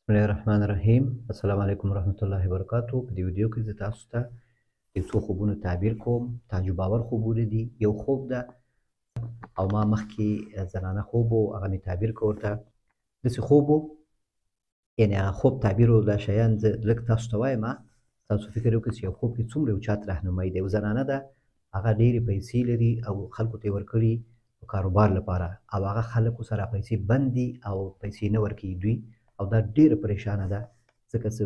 بسم الله الرحمن الرحیم. السلام علیکم ورحمۃ الله وبرکاتو. په دې ویډیو کې زه تاسو ته یو څو خوبونو تعبیر کوم. تعجب آور خوبونه دي. یو خوب ده او ما مخکې زنانه خوب و هغه مې تعبیر کړ ورته. داسې خوب و، یعنې هغه خوب تعبیر و. دا شیان زه لږ تاسو ته وایم، تاسو فکر وکړئ چې یو خوب کې څومره یو چات رهنمایي ده. یو زنانه ده، هغه ډېرې پیسې لري او خلکو ته یې ورکړي په کاروبار لپاره، او هغه خلکو سره پیسې بند دي او پیسې نه ورکوي دوی، او دا ډېره پریشانه ده ځکه چې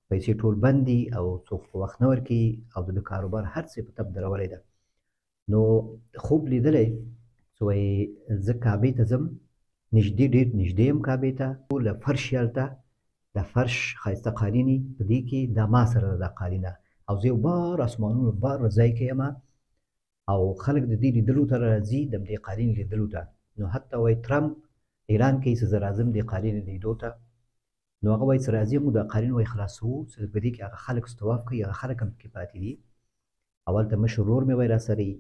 پیسې ټول بند دي او څوک په وخت نه ورکوي او د کاروبار هر څه په تپ درولی ده. نو خوب لیدلی چې وایي زه کعبې ته ځم، نږدې ډېر نږدې یم کعبې ته، له فرش یې هلته د فرش ښایسته قالینې په دې کې دا ما سره ده دا قالینه، او زه یو بار اسمانونو بار ځای کې یم او خلک د دې لیدلو ته راځي، د دې قالین لیدلو ته. نو حتی وایي ټرمپ اعلان کوي چې زه راځم دې قالین لیدو ته. نو هغه وایي چې راځي موږ دا قالین وایي خلاصوو چې په دې کې هغه خلک طواف کوي، هغه خلک هم پکې پاتې دي. اول ته مشر ورور مې وایي راسره وي،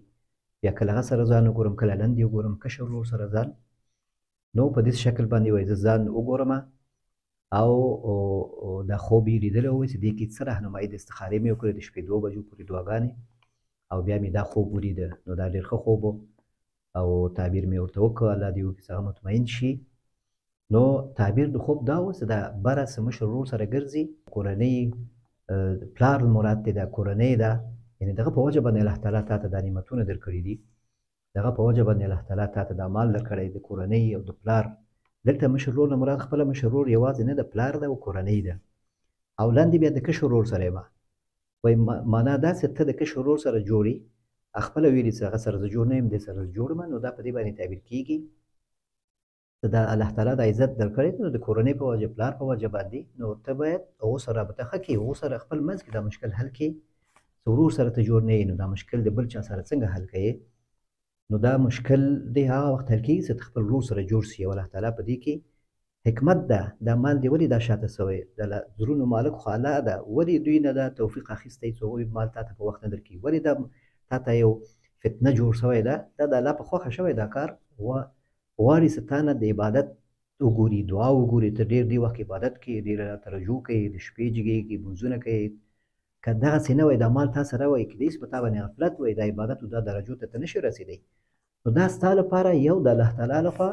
بیا کله هغه سره ځان وګورم، کله لنډې وګورم، کشر ورور سره ځان. نو په داسې شکل باندې وایي زه ځان وګورم او دا خوب یې لیدلی و چې دې کې څه رهنمایي ده. استخارې مې وکړې د شپې 2 بجو پورې دعاګانې، او بیا مې دا خوب ولیده. نو دا ډېر ښه خوب و او تعبیر مې ورته وکړ، الله دې وکړي چې هغه مطمئن شي. نو تعبیر د خوب دا و چې دا بره څه مشر ورور سره ګرځي، کورنۍ پلار مراد دی، دا کورنۍ ده، یعنې دغه په وجه باندې الله تعالی تا ته دا نعمتونه درکړي دي، دغه په وجه باندې الله تعالی تا ته دا مال درکړی د کورنۍ او د پلار. دلته مشر ورور نه مراد خپله مشر ورور یوازې نه د پلار ده او کورنۍ ده، او لاندې بیا د کشر ورور سره یم. وایي معنا دا چې ته د کشر ورور سره جوړې، خپله ویلي چې هغه سره زه جوړ نه یم، دې سره جوړ یم. نو دا په دې باندې تعبیر کېږي چې دا الله تعالی دا عزت درکړی دی، نو د کورنۍ په وجه، پلار په وجه باندې، نو ته باید هغو سره رابطه ښه کړې، هغو سره خپل منځ کې دا مشکل حل کړې. چې ورور سره ته جوړ نه یې، نو دا مشکل د بل چا سره څنګه حل کوې؟ نو دا مشکل دی هغه وخت حل کېږي چې ته خپل ورور سره جوړ سي. او الله تعالی په دې کې حکمت ده. دا مال دی ولې دا شاته سوی؟ د زړونو مالک خو الله ده، ولې دوی نه دا توفیق اخیستی چې هغوی مال تا ته په وخت نه درکوي؟ ولې دا تا ته یو فتنه جوړ سوی ده؟ دا د الله په خوښه شوی دا کار. غواړي چې تا نه د عبادت وګوري، دعا وګوري، ته ډېر دې وخت عبادت کوې، ډېر راته رجوع کوې، د شپې جګېږي، لمونځونه کوې. که دغسې نه وای دا مال تا سره وای، کیدای شي په تا باندې غفلت وای، دا عبادت او دا درجو ته ته نشې رسېدی. نو دا ستا لپاره یو د الله تعالی لخوا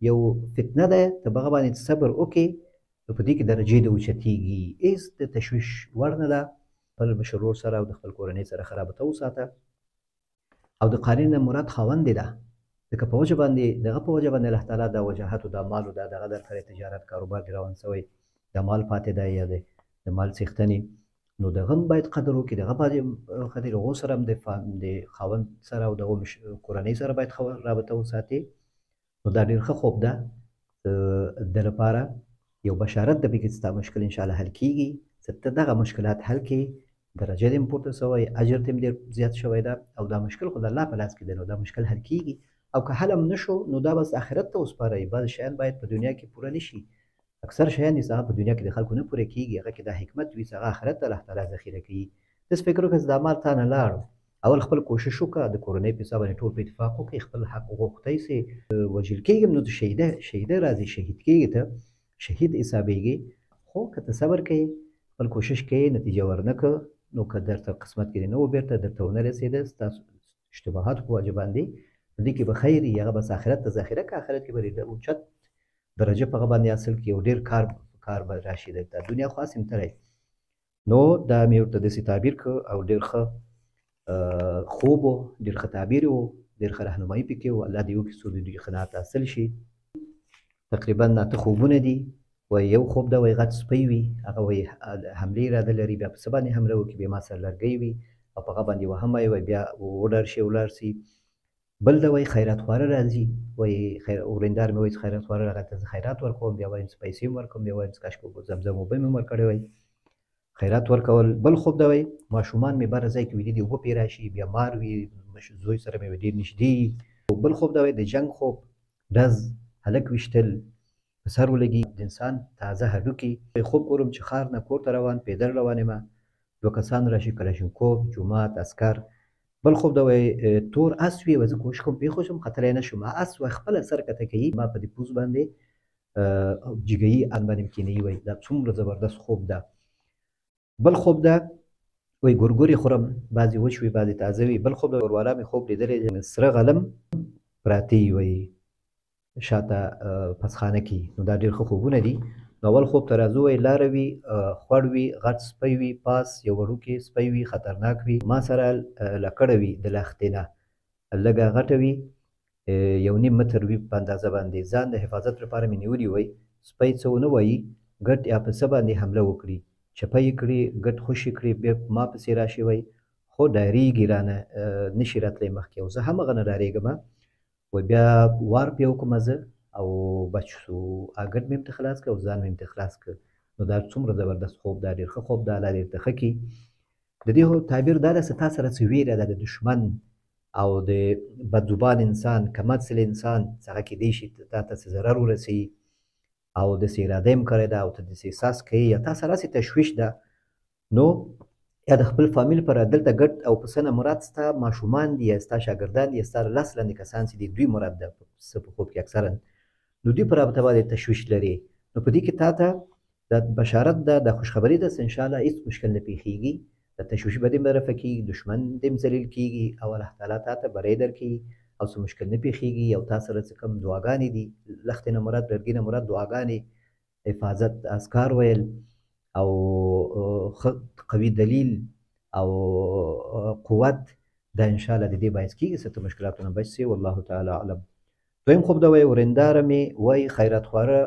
یو فتنه ده، ته په هغه باندې صبر وکړې، نو په دې کې درجې دې اوچتېږي. هېڅ د تشویش وړ نه ده. خپل مشر ورور سره او د خپل کورنۍ سره ښه رابطه وساته. او د قالین نه مراد خاوند ده، ځکه په وجه باندې دغه په وجه باندې الله تعالی دا وجاهت او دا مال او دا دغه درکړی، تجارت کاروبار دې روان سوی، دا مال پاتې ده یا د مال څښتنې. نو دغه هم باید قدر وکړي، دغه باندې قدر هغو سره هم د خاوند سره او دغو کورنۍ سره باید ښه رابطه وساتي. نو دا ډېر ښه خوب ده د لپاره. یو بشارت ده پکې چې ستا مشکل انشاءالله حل کېږي، چې ته دغه مشکلات حل کړې، درجه دې هم پورته سوی، اجر دې هم ډېر زیات شوی ده، او دا مشکل خو د الله په لاس کې دی، نو دا مشکل حل کېږي. او که حل هم نه شو، نو دا بس آخرت ته وسپارئ. بعض شیان باید په دنیا کې پوره نه شي، اکثر شیان دي چې هغه په دنیا کې د خلکو نه پوره کېږي، هغه کې دا حکمت وي چې هغه آخرت ته الله تعالی ذخیره کوي. داسې فکر وکړه چې دا مال تا نه لاړ، اول خپل کوشش وکړه، د کورنۍ په حساب باندې ټول په اتفاق وکړئ، خپل حق وغوښتی سې، وژل کېږي نو ته شهیده راځي، شهید کېږي، ته شهید حسابېږي. خو که ته صبر کوې، خپل کوشش کوې، نتیجه ورنه کړه، نو که درته قسمت کې دې نه و بېرته درته ونه رسېده، ستاسو اشتباهاتو په وجه باندې، په دې کې به خیر وي، هغه بس آخرت ته ذخیره کړه، آخرت کې به دې اوچت درجه په هغه باندې حاصل کړي، او ډېر کار به راشي درته. دنیا خو هسې همتلی. نو دا مې ورته داسې تعبیر کړ او ډېر ښه خوب و، ډېر ښه تعبیر و، ډېر ښه رهنمایي پکې و. الله دې وکړي څوک د دوی قناعت حاصل شي. تقریبا 9 خوبونه دي. وایي یو خوب ده، وایي غټ سپی وي، هغه وایي حملې اراده لري، بیا په څه باندې حمله وکړي، بیا ما سره لرګی وي او په هغه باندې وهمه وي، بیا وډار شي ولاړ شي. بل ده وایي خیرات خواره راځي، وایي ورېندار مې وایي چې خیرات خواره راغی، ته زه خیرات ورکوم، بیا وایم چې پیسې هم ورکوم، بیا وایم چې کاشکې زمزم اوبه مې هم ورکړې وای. خیرات ورکول. بل خوب ده وایي ماشومان مې بره ځای کې ویده دي، اوبه پرې راشي، بیا مار وي، زوی سره مې ډېر نږدې. بل خوب ده وایي د جنګ خوب، ډز، هلک ویشتل، په سر ولګي، د انسان تازه هډوکي. خوب ګورم چې ښار نه کور ته روان، پیدل روان یم، 2 کسان راشي، کلاشینکوف، جومات، عسکر. بل خوب ده وایي تور اس وي، زه کوشش کوم پېښ شم، ختلی نه شم، اس وایي خپله سر کته کوي، ما په دې پوز باندې جګیي ان باندې کینوي وایي دا څومره زبردست خوب ده. بل خوب ده وایي ګورګورې خورم، بعضې وچ وي بعضې تازه وي. بل خوب د وروالا مې خوب لیدلی دی، سره غلم پراته وي وایي شاته پسخانه کې. نو دا ډېر ښه خوبونه دي. نو اول خوب ته راځو وایي لاره وي، خوړ وي، غټ سپی وي، پاس یو وړوکی سپی وي خطرناک وي، ما سره لکړه وي د لښتې نه لږه غټه وي، 1.5 متر وي په اندازه باندې. ځان د حفاظت لپاره مې نیولي وایي. سپی څه ونه وایي، ګټ یا پسه باندې حمله وکړي، چپه یې کړي، ګټ خوشي کړي، بیا ما پسې راشي وایي. خو ډارېږي رانه، نشي راتلی مخکې، او زه هم هغه نه ډارېږم. و بیا وار پې وکړم زه او بچ شو، ګټ مې ورته خلاص کړ او ځان مې ورته خلاص کړ. نو دا څومره زبردست خوب ده، ډېر ښه خوب ده. الله دې ورته ښه کړي. د دې تعبیر دا ده چې تا سره څه ویره ده د دښمن او د بدزبان انسان، کمڅل انسان څه هغه کیدای شي تا ته څه ضرر ورسوي او داسې اراده یې هم کړې ده او ته داسې احساس کوې یا تا سره هسې تشویش ده. نو یا د خپل فامیل پر دلته ګډ او پسه نه مراد ستا ماشومان دي یا ستا شاګردان دي یا ستا لس لاندې کسان چې دي دوی مراد ده پسه په خوب کې اکثرا. نو دوی په رابطه باندې تشویش لري. نو په دې کې تا ته د بشارت ده، د خوشخبري ده چې انشاءالله هېڅ مشکل نه پېښېږي، د تشویش به دې رفع کېږي، دښمن دې ذلیل کېږي او الله تعالی تا ته بری درکوي او څه مشکل نه پېښېږي. او تا سره چې کوم دعاګانې دي، لښتې نه مراد، لرګي نه مراد دعاګانې، حفاظت، اذکار ویل او قوي دلیل او قوت، دا انشاءالله د دې باعث کېږي چې ته مشکلاتو نه بچ سې. والله تعالی اعلم. دویم خوب ده وایي ورنداره مې وایي خیرات خواره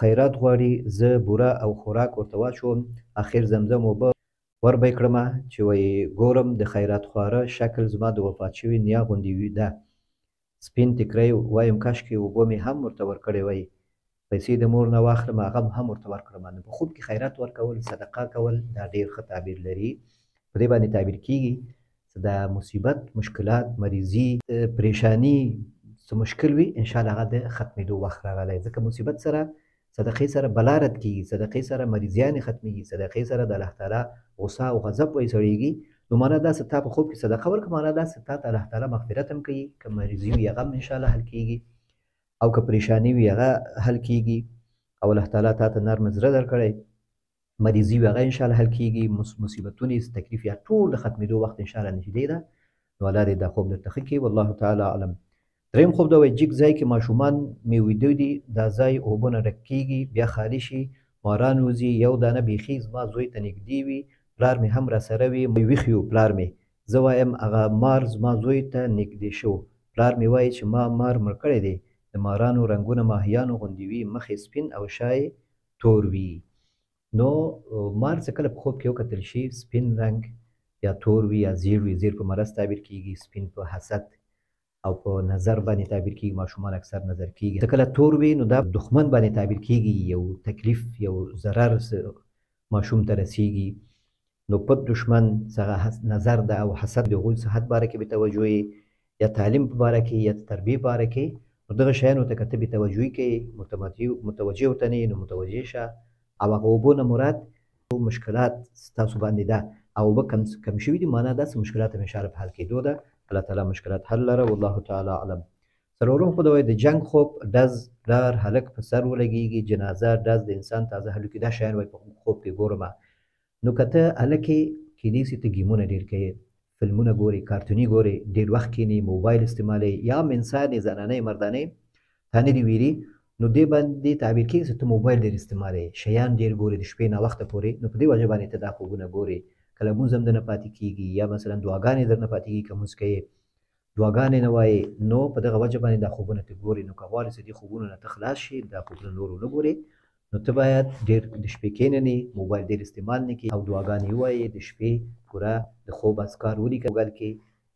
خیرات غواړي، زه بوره او خوراک ورته واچوم، اخر زمزم اوبه ور به یې کړمه چې وایي ګورم د خیرات خواره شکل زما د وفات شوي نیا غوندې ده، سپین ټیکری وایم کاشکې اوبه مې هم ورته ورکړې وای، پیسې د مور نه واخلم هغه هم ورته ورکړم. نو په خوب کې خیرات ورکول، صدقه کول دا ډېر ښه تعبیر لري. په دې باندې تعبیر کېږي چې دا مصیبت، مشکلات، مریضي، پریشانی څه مشکل وي انشاءالله هغه د ختمېدو وخت راغلی. ځکه مصیبت سره، صدقې سره بلا رد کېږي، صدقې سره مریضیانې ختمېږي، صدقې سره د الله تعالی غصه او غضب وایي سړېږي. نو معنا دا چې تا په خوب کې صدقه ورکړه، معنا دا چې تا ته الله تعالی مغفرت هم کوي، که مریضي وي هغه هم انشاءالله حل کېږي او که پریشاني وي هغه حل کېږي او الله تعالی تا ته نرم زړه درکړی، مریضي وي هغه انشاءالله حل کېږي، مصیبتونه تکلیف یا ټول د ختمېدو وخت انشاءالله نږدې ده. نو الله دې دا خوب درته ښه کړي. والله تعالی اعلم. دریم خوب دا وایي جګ ځای کې ماشومان مې ویده دي، دا ځای اوبه نه ډک کېږي، بیا خالي شي، ماران وځي، یو دانه بیخي زما زوی ته نږدې وي، پلار مې هم راسره وي، ویښ یو پلار مې، زه وایم هغه مار زما زوی ته نږدې شو، پلار مې وایي چې ما مار مړ کړی دی، د مارانو رنګونه ماهیانو غوندې وي، مخ یې سپین او شا یې تور وي. نو مار چې کله په خوب کې وکتل شي سپین رنګ یا تور وي یا زیړ وي، زیړ په مرض تعبیر کېږي، سپین په حسد او په نظر باندې تعبیر کېږي، ماشومان اکثر نظر کېږي. کله تور وي نو دا دښمن باندې تعبیر کېږي، یو تکلیف یو ضرر ماشوم ته رسېږي. نو پټ دښمن څخه نظر ده او حسد د هغوی صحت باره کې بې توجهي یا تعلیم په باره کې یا تربیې باره کې، نو دغه شیانو ته که ته بې توجهي کوې، متوجه ورته نه یې، نو متوجه شه. او هغه اوبو نه مراد مشکلات ستاسو باندې ده او اوبه کم شوي دي، معنا داسې مشکلات هم انشاءالله په حل کېدو ده. الله تعالی مشکلات حل لره. والله تعالی اعلم. څلورم خوب دا وایي د جنګ خوب، ډز پلار هلک په سر ولګېږي، جنازه، ډز د انسان تازه هډوکي، دا شیان وایي په خوب کې ګورمه. نو که ته هلکې کېدای شي ته ګیمونه ډېر کوې، فلمونه ګورې، کارتوني ګورې، ډېر وخت کښېنې، موبایل استعمالوې، یا هم انسان یې زنانه یې مردانه یې تا نه دي ویلي، نو دې باندې تعبیر کېږي چې ته موبایل ډېر استعمالوې، شیان ډېر ګورې د شپې ناوخته پورې، نو په دې وجه باندې ته دا خوبونه ګورې. کله لمونځ هم درنه پاتې کېږي یا مثلا دعاګانې درنه پاتې کېږي، که لمونځ کوې دعاګانې نه وایې، نو په دغه وجه باندې دا خوبونه ته ګورې. نو که غواړې چې دې خوبونو نه ته خلاص شې، دا خوبونه نور ونه ګورې، نو ته باید ډېر د شپې کښېننې، موبایل ډېر استعمال نه کړې او دعاګانې ووایې، د شپې پوره د خوب اذکار ولیکه موبایل کې،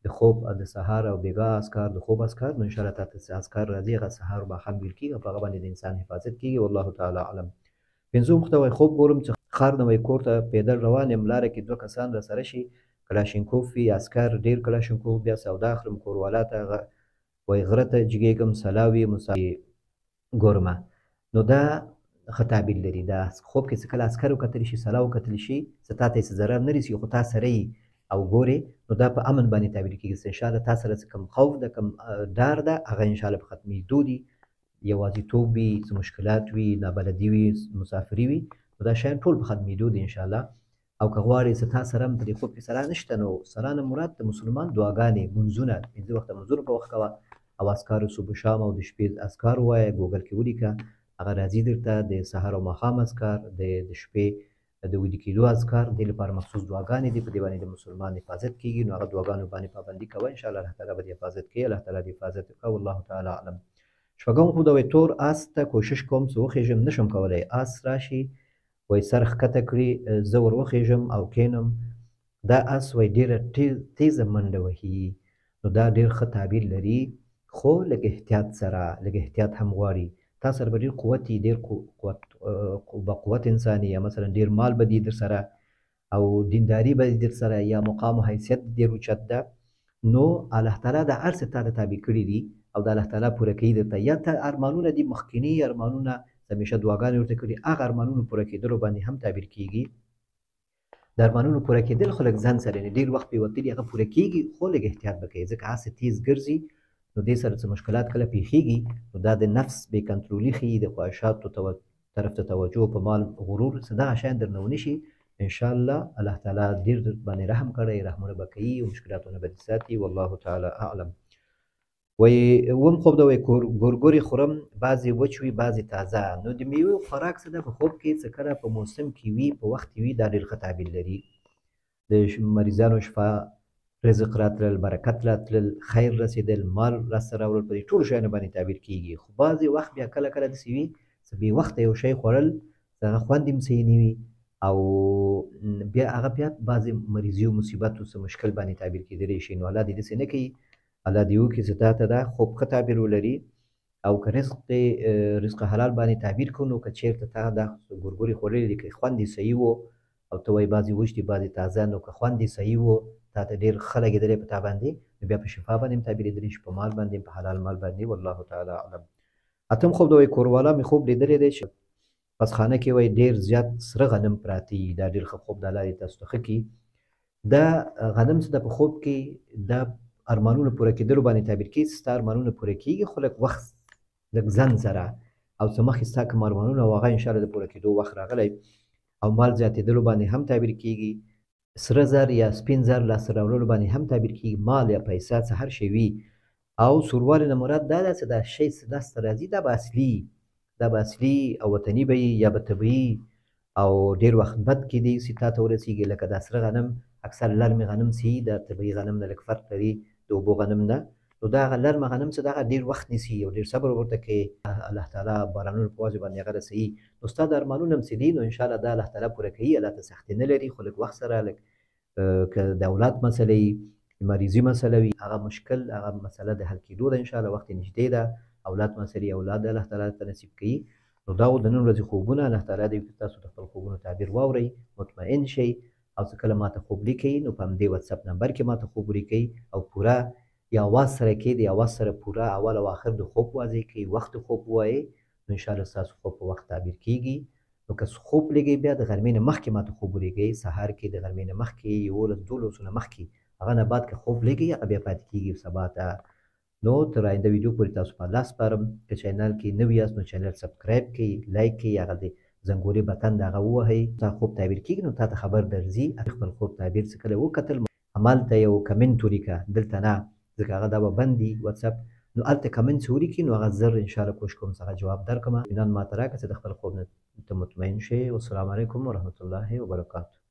د خوب د سهار او بېګاه اذکار، د خوب اذکار، نو انشاءالله تا ته چې اذکار راځي هغه سهار او ماښام ویل کېږي او په هغه باندې د انسان حفاظت کېږي. والله تعالی اعلم. پنځم وخت وایي خوب ګورم چې ښار نه وایي کور ته پیدل روان یم، لاره کې 2 کسان راسره شي، کلاشینکوف وي، عسکر، ډېر کلاشینکوف، بیا سودا اخلم کوروالا ته وایي غره ته جګېږم، سلا وي ګورمه. نو دا ښه تعبیر لري. دا خوب کې چې کله عسکر وکتلی شي، سلا وکتلی شي، چې تا ته یې څه ضرر نه رسېږي خو تا سره یي او ګورې، نو دا په امن باندې تعبیر کېږي چې انشاءالله تا سره چې کوم خوف ده، کوم ډار ده، هغه انشاءالله په ختمېدو دي یوازیتوب وي، څه مشکلات وي، نابلدي وي، مسافري وي، نو دا شیان ټول به ختمېدو دي انشاءالله. او که غواړې چې تا سره هم په دې خوب کې سلا نشته، نو سلا نه مراد د مسلمان دعاګانې، منځونه، پنځه وخته منځونه په وخت کوه او اذکار صبح شام او د شپې اذکار ووایه، ګوګل کې ولیکه، هغه راځي درته د سهار او ماښام اذکار، د شپې د ویده کېدو اذکار، دې لپاره مخصوص دعاګانې دي، په دې باندې د مسلمان حفاظت کېږي. نو هغه دعاګانو باندې پابندي کوه، انشاءالله الله تعالی به دې حفاظت کوي، الله تعالی دې حفاظت وکړه، والله تعالی اعلم. شپږم خوب دا وایي تور اس ته کوشش کوم چې وخېږم، نشم کولی، اس راشي وایي سر ښکته کړي، زه ور وخېږم او کېنم، دا اس وایي ډېره تیزه منډه وهي. نو دا ډېر ښه تعبیر لري، خو لږ احتیاط سره، لږ احتیاط هم غواړي. تا سره به ډېر قوت وي، ډېر باقوت انسان یا مثلا ډېر مال به دي در سره او دینداري به دي در سره یا مقام و حیثیت ډېر اوچت ده، نو الله تعالی دا هر څه تا ته تابع کړي دي او د الله تعالی پوره کوي درته. یا ته ارمانونه دي مخکیني ارمانونه همیشه دعاګانې ورته کړي، هغه ارمانونو پوره کېدلو باندې هم تعبیر کېږي. د ارمانونو پوره کېدل خو لږ ځان سره ډېر وخت پرې وتلي هغه پوره کېږي، خو لږ احتیاط به کوې، ځکه هسې تیز ګرځي، نو دې سره څه مشکلات کله پېښېږي، نو دا د نفس بې کنټرولي ښیي، د خواهشاتو طرف ته توجه، په مال غرور، څه دغه شیان درنه ونه شي. انشاءالله الله تعالی ډېر در باندې رحم کړی، رحمونه به کوي او مشکلاتونه به دې ساتي، والله تعالی اعلم. وایي اووم خوب دا وایي ګورګورې خورم، بعضې وچ وي بعضې تازه. نو د میوې خوراک څه ده په خوب کې، څه کله په موسم کې وي، په وخت کې وي، دا ډېر ښه تعبیر لري. د مریضانو شفا، رزق راتلل، برکت راتلل، خیر رسېدل، مال لاسته راوړل، په دې ټولو شیانو باندې تعبیر کېږي. خو بعضې وخت بیا کله کله داسې وي چې بې وخته یو شی خوړل، هغه خوند یې هم صحیح نه وي او بیا هغه بیا بعضې مریضي او مصیبت او څه مشکل باندې تعبیر کېدلی شي. نو الله دې داسې نه کوي، الله دې وکړي چې تا ته دا خوب ښه تعبیر ولري. او که رزق حلال باندې تعبیر کړو، نو که چېرته تا دا ګورګورې خوړلې دي، که خوند یې صحیح و او ته وایي بعضې وچ دي بعضې تازه، نو که خوند یې صحیح و، تا ته ډېر ښه لګېدلی په تا باندې، نو بیا په شفا باندې هم تعبیرېدلی شي، په مال باندې هم، په حلال مال باندې، والله تعالی اعلم. اتم خوب دا وایي کوروالا مې خوب لیدلی دی چې پسخانه کې وایي ډېر زیات سره غنم پراته دي، دا ډېر ښه خوب د الله دې تاسو ته ښه کړي. دا غنم څه ده په خوب کې، دا ارمانونه پوره کېدلو باندې تعبیر کېږي، ستا ارمانونه پوره کېږي، خو لږ وخت، لږ ځنډ سره، او څه مخکې ستا کوم ارمانونه او هغه انشاءالله د پوره کېدو وخت راغلی، او مال زیاتېدلو باندې هم تعبیر کېږي، سره زر یا سپین زر لاسته راوړلو باندې هم تعبیر کېږي، مال یا پیسه څه هر شی وي. او سوروالي نه مراد دا ده چې دا شی چې لاسته راځي دا به اصلي، دا به اصلي او وطني به وي یا به طبیعي، او ډېر وخت بد کېدی شي تا ته ورسېږي، لکه دا سره غنم اکثر لرمې غنم چې وي دا طبیعي غنم نه لږ فرق لري د اوبو غنم نه، نو دا هغه لرمه غنم چې دغه ډېر وخت نیسي او ډېر صبر ورته کوي، الله تعالی بارانونو په وجه باندې هغه رسوي. نو ستا د ارمانونه هم چې دي، نو انشاءالله دا الله تعالی پوره کوي، الله ته سختي نه لري، خو لږ وخت سره، لږ که د اولاد مسله وي، مریضي مسله وي، هغه مشکل، هغه مسله د حل کېدو ده، انشاءالله وخت یې نږدې ده. اولاد مسلې اولاد الله تعالی ته نصیب کوي. نو دا و د نن ورځې خوبونه، الله تعالی دې وکړي تاسو د خپل خوبونو تعبیر واورئ، مطمئن شئ، او څه کله ماته خوب لیکئ نو په همدې واتساپ نمبر کې ماته خوب ولیکئ او پوره یا آواز سره کې د آواز سره پوره اول او آخر د خوب واضح کړئ، وخت د خوب ووایئ، نو انشاءالله ستاسو خوب په وخت تعبیر کېږي. نو که خوب لیکئ بیا د غرمې نه مخکې ماته خوب ولیکئ، سهار کې د غرمې نه مخکې 11-12 نه مخکې، هغه نه بعد که خوب لیکئ هغه بیا پاتې کېږي سبا ته. نو تر آینده ویډیو پورې تاسو په الله سپارم. که چینل کې نوي یاست نو چینل سبسکرایب کړئ، لایک کړئ، هغه د زنګوري بټن د هغه ووهئ، تا خوب تعبیر کېږي نو تا ته خبر درځي. خپل خوب تعبیر چې کله وکتل همالته یو کمنټ ولیکه، دلته نه، ځکه هغه دا به بند وي واتساپ، نو هلته کمنټ چې ولیکي نو هغه زر انشاءالله کوشش کوم څنګه جواب درکړم. اطمینان ماته راکړه چې د خپل خوب نه ته مطمئن شې. والسلام علیکم ورحمة الله وبرکاته.